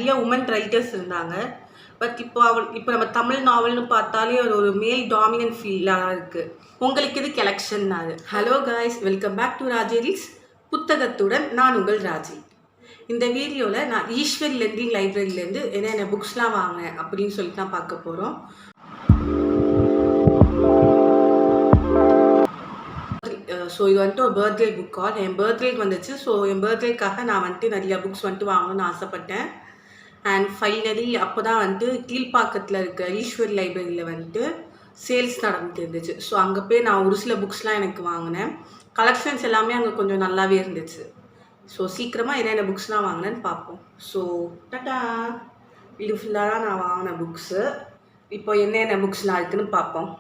நிறைய woman writers இருந்தாங்க. But இப்போ நம்ம தமிழ் நாவல்னு பார்த்தாலே ஒரு மேல் டாமினன்ட் ஃபீலாக இருக்குது. உங்களுக்கு இது கலெக்ஷன் அது. Hello guys, welcome back to ராஜேரிஸ் புத்தகத்துடன். நான் உங்கள் ராஜி. இந்த வீடியோவில் நான் ஈஸ்வரி லெண்டிங் லைப்ரரியிலேருந்து என்னென்ன புக்ஸ்லாம் வாங்கினேன் அப்படின்னு சொல்லிட்டு தான் பார்க்க போகிறோம். ஸோ இது வந்துட்டு ஒரு பர்த்டே புக் கால். என் பர்த்டேக்கு வந்துச்சு. ஸோ என் பர்த்டேக்காக நான் வந்துட்டு நிறையா புக்ஸ் வந்துட்டு வாங்கணும்னு ஆசைப்பட்டேன். அண்ட் ஃபைனலி அப்போ தான் வந்துட்டு கீழ்ப்பாக்கத்தில் இருக்க ஈஸ்வரி லைப்ரரியில் வந்துட்டு சேல்ஸ் நடந்துட்டு இருந்துச்சு. ஸோ அங்கே போய் நான் ஒரு சில புக்ஸ்லாம் எனக்கு வாங்கினேன். கலெக்ஷன்ஸ் எல்லாமே அங்கே கொஞ்சம் நல்லாவே இருந்துச்சு. ஸோ சீக்கிரமாக என்னென்ன புக்ஸ்லாம் வாங்கினேன்னு பார்ப்போம். ஸோ டாட்டா, இது ஃபுல்லாக தான் நான் வாங்கின புக்ஸு. இப்போ என்னென்ன புக்ஸ்லாம் இருக்குதுன்னு பார்ப்போம்.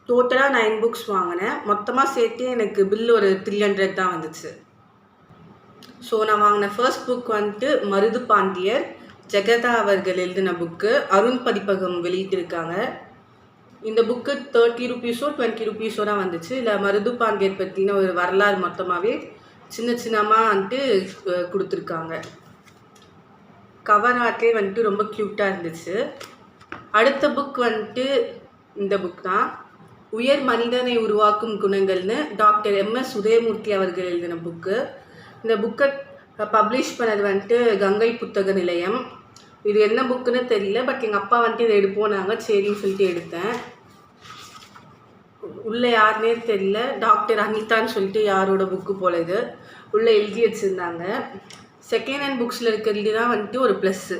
டோட்டலாக 9 புக்ஸ் வாங்கினேன். மொத்தமாக சேர்த்து எனக்கு பில் ஒரு 300 தான் வந்துச்சு. ஸோ நான் வாங்கின ஃபர்ஸ்ட் புக் வந்துட்டு மருது பாண்டியர், ஜெகதா அவர்கள் எழுதின புக்கு. அருண் பதிப்பகம் வெளியிட்டிருக்காங்க. இந்த புக்கு 30 ரூபீஸோ 20 ரூபீஸோ தான் வந்துச்சு. இல்லை மருது பாண்டியர் பற்றின ஒரு வரலாறு மொத்தமாகவே சின்னமாக வந்துட்டு கொடுத்துருக்காங்க. கவர் ஆர்ட்லே வந்துட்டு ரொம்ப க்யூட்டாக இருந்துச்சு. அடுத்த புக் வந்துட்டு இந்த புக் தான், உயர் மனிதனை உருவாக்கும் குணங்கள்னு டாக்டர் MS உதயமூர்த்தி அவர்கள் எழுதின புக்கு. இந்த புக்கை பப்ளிஷ் பண்ணது வந்துட்டு கங்கை புத்தக நிலையம். இது என்ன புக்குன்னு தெரியல, பட் எங்கள் அப்பா வந்துட்டு இதை எடுப்போனாங்க, சரின்னு சொல்லிட்டு எடுத்தேன். உள்ளே யாருன்னே தெரியல, டாக்டர் அனிதான்னு சொல்லிட்டு யாரோட புக்கு போல இது உள்ளே எழுதி வச்சுருந்தாங்க. செகண்ட் ஹேண்ட் புக்ஸில் இருக்கிறது தான் வந்துட்டு ஒரு ப்ளஸ்ஸு.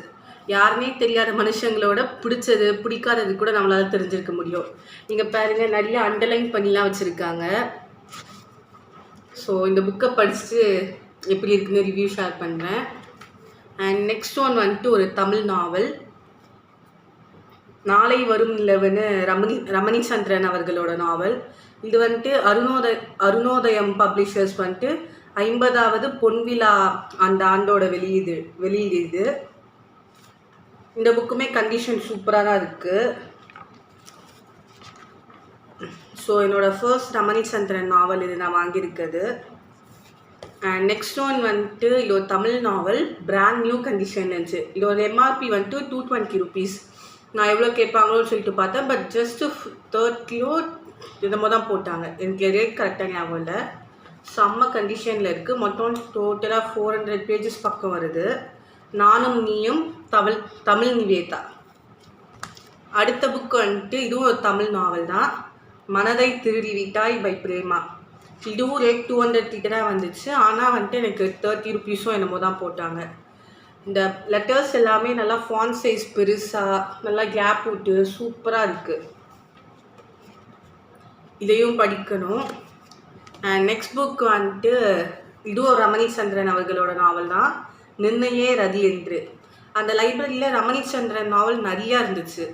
யாருமே தெரியாத மனுஷங்களோட பிடிச்சது பிடிக்காதது கூட நம்மளால் தெரிஞ்சிருக்க முடியும். நீங்கள் பாருங்கள், நிறைய அண்டர்லைன் பண்ணிலாம் வச்சுருக்காங்க. ஸோ இந்த புக்கை படிச்சுட்டு எப்படி இருக்குன்னு ரிவ்யூ ஷேர் பண்ணுறேன். அண்ட் நெக்ஸ்ட் ஒன் வந்துட்டு ஒரு தமிழ் நாவல், நாளை வரும் நிலவுன்னு ரமணி சந்திரன் அவர்களோட நாவல். இது வந்துட்டு அருணோதயம் பப்ளிஷர்ஸ் வந்துட்டு 50வது பொன்விழா அந்த ஆண்டோட வெளியீடு. இந்த புக்குமே கண்டிஷன் சூப்பராக தான் இருக்குது. ஸோ என்னோடய ஃபர்ஸ்ட் ரமணி சந்திரன் நாவல் இது நான் வாங்கியிருக்குது. அண்ட் நெக்ஸ்ட் ஒன் வந்துட்டு இது ஒரு தமிழ் நாவல், பிராண்ட் நியூ கண்டிஷன் இருந்துச்சு. இதோட MRP வந்துட்டு 220 ரூபீஸ். நான் எவ்வளோ கேட்பாங்களோன்னு சொல்லிட்டு பார்த்தேன், பட் ஜஸ்ட்டு 30 என்னமோ தான் போட்டாங்க. எனக்கு ரேட் கரெக்டாக ஞாபகம் இல்லை. செம்ம கண்டிஷனில் இருக்குது. மொத்தம் டோட்டலாக 400 பேஜஸ் பக்கம் வருது. நானும் நீயும், தமிழ் நிவேதா. அடுத்த புக்கு வந்துட்டு இதுவும் ஒரு தமிழ் நாவல் தான், மனதை திருடி விட்டாய் பை பிரேமா. இதுவும் ரேட் 200 கிட்ட தான் வந்துச்சு. ஆனால் வந்துட்டு எனக்கு 30 ரூபீஸும் என்னமோ தான் போட்டாங்க. இந்த லெட்டர்ஸ் எல்லாமே நல்லா ஃபாண்ட் சைஸ் பெருசாக நல்லா கேப் விட்டு சூப்பராக இருக்குது. இதையும் படிக்கணும். அண்ட் நெக்ஸ்ட் புக் வந்துட்டு இதுவும் ரமணி சந்திரன் அவர்களோட நாவல் தான், நிர்ணயே ரதி என்று. அந்த லைப்ரரியில் ரமணி சந்திரன் நாவல் நிறையா இருந்துச்சு.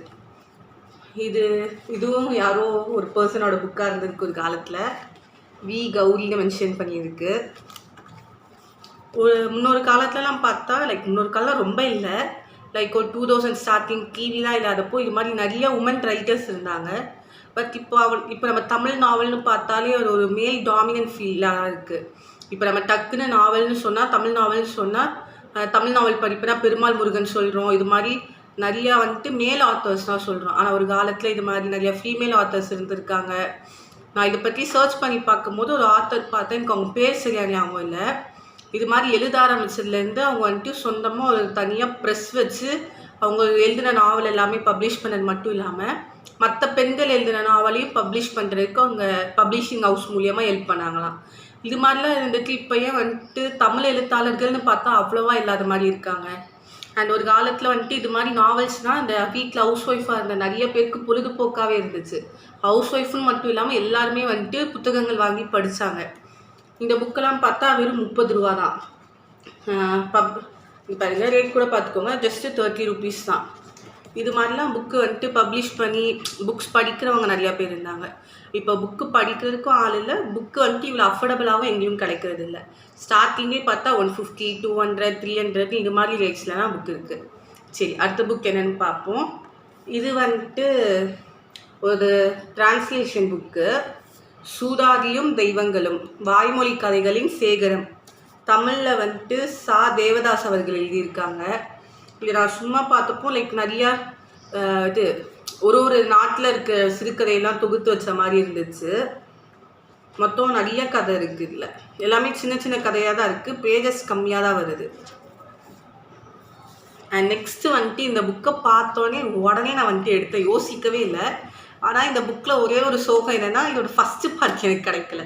இதுவும் யாரோ ஒரு பர்சனோட புக்காக இருந்திருக்கு ஒரு காலத்தில். வி கௌரின்னு மென்ஷன் பண்ணியிருக்கு. முன்னொரு காலத்துலலாம் பார்த்தா முன்னொரு காலம் ரொம்ப இல்லை, ஒரு 2000 ஸ்டார்டிங் டிவிலாம் இல்லாதப்போ இது மாதிரி நிறைய உமன் ரைட்டர்ஸ் இருந்தாங்க. பட் இப்போ நம்ம தமிழ் நாவல்னு பார்த்தாலே ஒரு மேல் டாமினன்ட் ஃபீலாக இருக்குது. இப்போ நம்ம டக்குன்னு நாவல்னு சொன்னால், தமிழ் நாவல்னு சொன்னால், தமிழ் நாவல் படிப்புனா பெருமாள் முருகன் சொல்கிறோம். இது மாதிரி நிறையா வந்துட்டு மேல் ஆத்தர்ஸ் தான் சொல்கிறோம். ஆனால் ஒரு காலத்தில் இது மாதிரி நிறையா ஃபீமேல் ஆத்தர்ஸ் இருந்திருக்காங்க. நான் இதை பற்றி சர்ச் பண்ணி பார்க்கும்போது ஒரு ஆத்தர் பார்த்தேன், எனக்கு அவங்க பேர் சரியான ஞாபகம் இல்லை. இது மாதிரி எழுத ஆரம்பிச்சதுலேருந்து அவங்க வந்துட்டு சொந்தமாக ஒரு தனியாக ப்ரெஸ் வச்சு அவங்க எழுதின நாவல் எல்லாமே பப்ளிஷ் பண்ணது மட்டும் இல்லாமல் மற்ற பெண்கள் எழுதின நாவலையும் பப்ளிஷ் பண்ணுறதுக்கு அவங்க பப்ளிஷிங் ஹவுஸ் மூலியமாக ஹெல்ப் பண்ணாங்களாம். இது மாதிரிலாம் இருந்துட்டு இப்போ ஏன் வந்துட்டு தமிழ் எழுத்தாளர்கள்னு பார்த்தா அவ்வளோவா இல்லாத மாதிரி இருக்காங்க. அண்ட் ஒரு காலத்தில் வந்துட்டு இது மாதிரி நாவல்ஸ்னால் இந்த வீட்டில் ஹவுஸ் ஒய்ஃபாக இருந்த நிறைய பேருக்கு பொழுதுபோக்காகவே இருந்துச்சு. ஹவுஸ் ஒய்ஃப்னு மட்டும் இல்லாமல் எல்லாருமே வந்துட்டு புத்தகங்கள் வாங்கி படித்தாங்க. இந்த புக்கெல்லாம் பார்த்தா வெறும் 30 ரூபா தான். பாருங்கள், ரேட் கூட பார்த்துக்கோங்க, ஜஸ்ட்டு 30 ரூபீஸ் தான். இது மாதிரிலாம் புக்கு வந்துட்டு பப்ளிஷ் பண்ணி புக்ஸ் படிக்கிறவங்க நிறையா பேர் இருந்தாங்க. இப்போ புக்கு படிக்கிறதுக்கும் ஆள் இல்லை, புக்கு வந்துட்டு இவ்வளோ அஃபோர்டபுளாகவும் எங்கேயும் கிடைக்கிறது இல்லை. ஸ்டார்டிங்கே பார்த்தா 150, 200, 300 இது மாதிரி ரேட்ஸில் தான் புக் இருக்குது. சரி, அடுத்த புக் என்னென்னு பார்ப்போம். இது வந்துட்டு ஒரு டிரான்ஸ்லேஷன் புக்கு, சூதாதியும் தெய்வங்களும் வாய்மொழி கதைகளின் சேகரம், தமிழில் வந்துட்டு தேவதாஸ் அவர்கள் எழுதியிருக்காங்க. இதை நான் சும்மா பார்த்தப்போ லைக் நிறையா இது ஒரு நாட்டில் இருக்க சிறுகதையெல்லாம் தொகுத்து வச்ச மாதிரி இருந்துச்சு. மொத்தம் நிறைய கதை இருக்குது. இதில் எல்லாமே சின்ன சின்ன கதையாக தான் இருக்குது, பேஜஸ் கம்மியாக தான் வருது. அண்ட் நெக்ஸ்ட்டு வந்துட்டு இந்த புக்கை பார்த்தோன்னே உடனே நான் வந்துட்டு எடுத்தேன், யோசிக்கவே இல்லை. ஆனால் இந்த புக்கில் ஒரே ஒரு சோகம் என்னென்னா, இதோட ஃபஸ்ட்டு பார்ட் எனக்கு கிடைக்கல.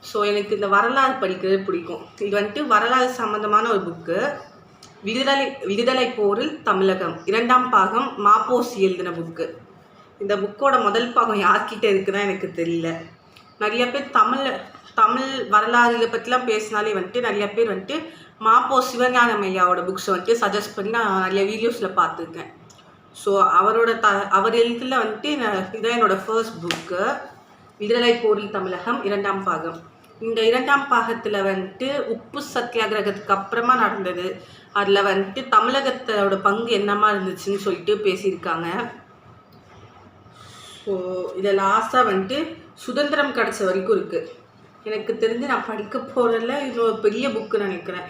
ஸோ எனக்கு இந்த வரலாறு படிக்கிறது பிடிக்கும். இது வந்துட்டு வரலாறு சம்மந்தமான ஒரு புக்கு. விடுதலை போரில் தமிழகம் 2ஆம் பாகம் மாப்போசி எழுதின புக்கு. இந்த புக்கோட முதல் பாகம் யார்கிட்ட இருக்குதான் எனக்கு தெரியல. நிறைய பேர் தமிழ் வரலாறு இதை பற்றிலாம் பேசினாலே வந்துட்டு நிறைய பேர் வந்துட்டு மாப்போ சிவஞானம் ஐயாவோட புக்ஸை வந்துட்டு சஜஸ்ட் பண்ணி நான் நிறைய வீடியோஸில் பார்த்துருக்கேன். ஸோ அவர் எழுத்துல வந்துட்டு இதான் என்னோடய ஃபர்ஸ்ட் புக்கு, விடுதலை போரில் தமிழகம் 2ஆம் பாகம். இந்த 2ஆம் பாகத்தில் வந்துட்டு உப்பு சத்தியாகிரகத்துக்கு அப்புறமா நடந்தது, அதில் வந்துட்டு தமிழகத்தோட பங்கு என்னமா இருந்துச்சுன்னு சொல்லிட்டு பேசியிருக்காங்க. ஸோ இதை லாஸ்ட்டாக வந்துட்டு சுதந்திரம் கிடச்ச வரைக்கும் இருக்குது. எனக்கு தெரிஞ்சு நான் படிக்க போகிறதில்ல, இது ஒரு பெரிய புக்கு நினைக்கிறேன்.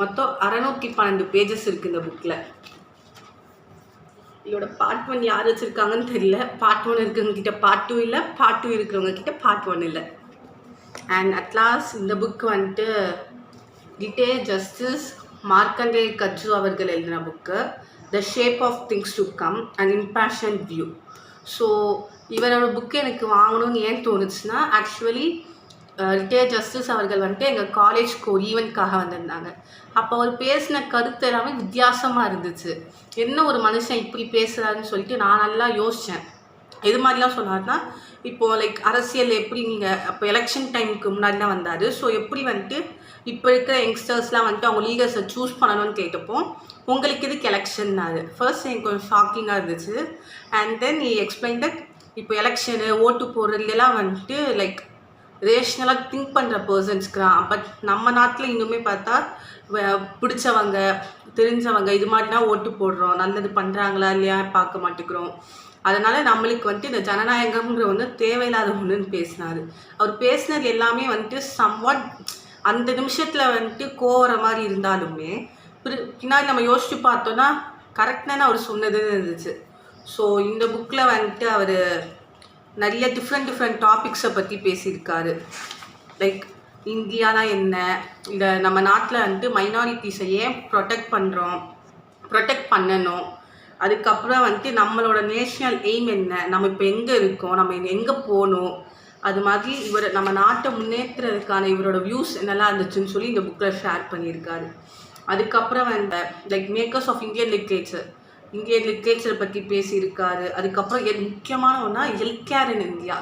மொத்தம் 612 பேஜஸ் இருக்குது இந்த புக்கில். இதோட பார்ட் 1 யார் வச்சுருக்காங்கன்னு தெரியல. பார்ட் 1 இருக்கிறவங்கக்கிட்ட பார்ட் 2 இல்லை, பார்ட் 2 இருக்கிறவங்கக்கிட்ட பார்ட் 1 இல்லை. அண்ட் அட்லாஸ் இந்த புக் வந்துட்டு ரிட்டையர்ட் ஜஸ்டிஸ் மார்க்கண்டே கட்ஜு அவர்கள் எழுதின book, the shape of things to come and impassioned view. So இவரோட புக்கு எனக்கு வாங்கணும்னு ஏன் தோணுச்சுன்னா, ஆக்சுவலி ரிட்டையர்ட் ஜஸ்டிஸ் அவர்கள் வந்துட்டு எங்கள் காலேஜ்க்கு ஒரு ஈவெண்ட்காக வந்திருந்தாங்க. அப்போ அவர் பேசின கருத்து எல்லாமே வித்தியாசமாக இருந்துச்சு. என்ன ஒரு மனுஷன் இப்படி பேசுகிறாருன்னு சொல்லிட்டு நான் நல்லா யோசித்தேன். எது மாதிரிலாம் சொன்னார்னா, இப்போது லைக் அரசியல் எப்படி நீங்கள் அப்போ எலெக்ஷன் டைமுக்கு முன்னாடிலாம் வந்தார். ஸோ எப்படி வந்துட்டு இப்போ இருக்கிற யங்ஸ்டர்ஸ்லாம் வந்துட்டு அவங்க லீடர்ஸை சூஸ் பண்ணணும்னு கேட்டப்போ உங்களுக்கு இதுக்கு எலெக்ஷன்னாரு. ஃபர்ஸ்ட் எனக்கு கொஞ்சம் ஷாக்கிங்காக இருந்துச்சு. அண்ட் தென் நீ எக்ஸ்பிளைன் தட் இப்போ எலெக்ஷனு ஓட்டு போடுறதுலாம் வந்துட்டு லைக் ரேஷ்னலாக திங்க் பண்ணுற பர்சன்ஸ்க்குறான். பட் நம்ம நாட்டில் இன்னுமே பார்த்தா பிடிச்சவங்க தெரிஞ்சவங்க இது மாதிரிலாம் ஓட்டு போடுறோம், நல்லது பண்ணுறாங்களா இல்லையா பார்க்க மாட்டேங்கிறோம். அதனால் நம்மளுக்கு வந்துட்டு இந்த ஜனநாயகம்ங்கிற ஒன்று தேவையில்லாத ஒன்றுன்னு பேசினார். அவர் பேசினது எல்லாமே வந்துட்டு சம்வாட் அந்த நிமிஷத்தில் வந்துட்டு கோவற மாதிரி இருந்தாலுமே பின்னாடி நம்ம யோசித்து பார்த்தோன்னா கரெக்டான அவர் சொன்னதுன்னு இருந்துச்சு. ஸோ இந்த புக்கில் வந்துட்டு அவர் நிறைய டிஃப்ரெண்ட் டாபிக்ஸை பற்றி பேசியிருக்காரு. லைக் இந்தியானா என்ன, இந்த நம்ம நாட்டில் வந்துட்டு மைனாரிட்டிஸை ஏன் ப்ரொடெக்ட் பண்ணணும், அதுக்கப்புறம் வந்துட்டு நம்மளோட நேஷ்னல் எய்ம் என்ன, நம்ம இப்போ எங்கே இருக்கோம், நம்ம எங்கே போகணும், அது மாதிரி நம்ம நாட்டை முன்னேற்றுறதுக்கான இவரோட வியூஸ் என்னெல்லாம் இருந்துச்சுன்னு சொல்லி இந்த புக்கில் ஷேர் பண்ணியிருக்காரு. அதுக்கப்புறம் லைக் மேக்கர்ஸ் ஆஃப் இந்தியன் லிட்ரேச்சரை பற்றி பேசியிருக்காரு. அதுக்கப்புறம் முக்கியமான ஒன்றா ஹெல்த் கேர் இன் இந்தியா,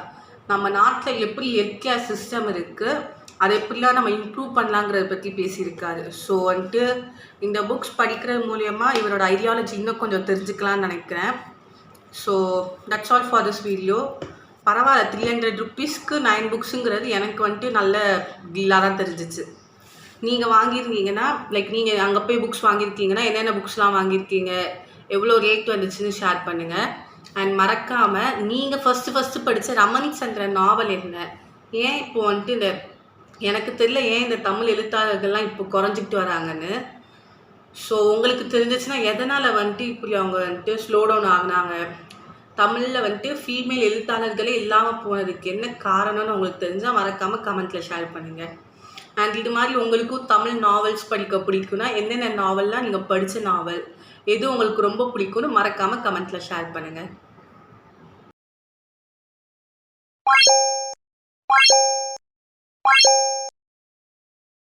நம்ம நாட்டில் எப்படி ஹெல்த் கேர் சிஸ்டம் இருக்குது, அதை எப்படிலாம் நம்ம இம்ப்ரூவ் பண்ணலாங்கிறத பற்றி பேசியிருக்காரு. ஸோ வந்துட்டு இந்த புக்ஸ் படிக்கிறது மூலயமா இவரோட ஐடியாலஜி இன்னும் கொஞ்சம் தெரிஞ்சுக்கலான்னு நினைக்கிறேன். So that's all for this video. பரவாயில்ல, 300 rupeesக்கு 9 புக்ஸுங்கிறது எனக்கு வந்துட்டு நல்ல டீலாக தான் தெரிஞ்சிச்சு. நீங்கள் வாங்கியிருந்தீங்கன்னா லைக் நீங்கள் அங்கே போய் புக்ஸ் வாங்கியிருக்கீங்கன்னா என்னென்ன புக்ஸ்லாம் வாங்கியிருக்கீங்க, எவ்வளோ ரேட் வந்துச்சுன்னு ஷேர் பண்ணுங்கள். அண்ட் மறக்காமல் நீங்கள் ஃபஸ்ட்டு படித்த ரமணி சந்திரன் நாவல் என்ன, ஏன் இப்போது வந்துட்டு இந்த எனக்கு தெரியல ஏன் இந்த தமிழ் எழுத்தாளர்கள்லாம் இப்போ குறைஞ்சிக்கிட்டு வராங்கன்னு. ஸோ உங்களுக்கு தெரிஞ்சிச்சுன்னா எதனால் வந்துட்டு இப்படி அவங்க வந்துட்டு ஸ்லோ டவுன் ஆகினாங்க, தமிழில் வந்துட்டு ஃபீமேல் எழுத்தாளர்களே இல்லாமல் போனதுக்கு என்ன காரணம்னு உங்களுக்கு தெரிஞ்சால் மறக்காமல் கமெண்ட்டில் ஷேர் பண்ணுங்கள். அண்ட் இது மாதிரி உங்களுக்கும் தமிழ் நாவல்ஸ் படிக்க பிடிக்குன்னா என்னென்ன நாவல்லாம் நீங்கள் படித்த நாவல் எது உங்களுக்கு ரொம்ப பிடிக்கும்னு மறக்காமல் கமெண்ட்டில் ஷேர் பண்ணுங்கள்.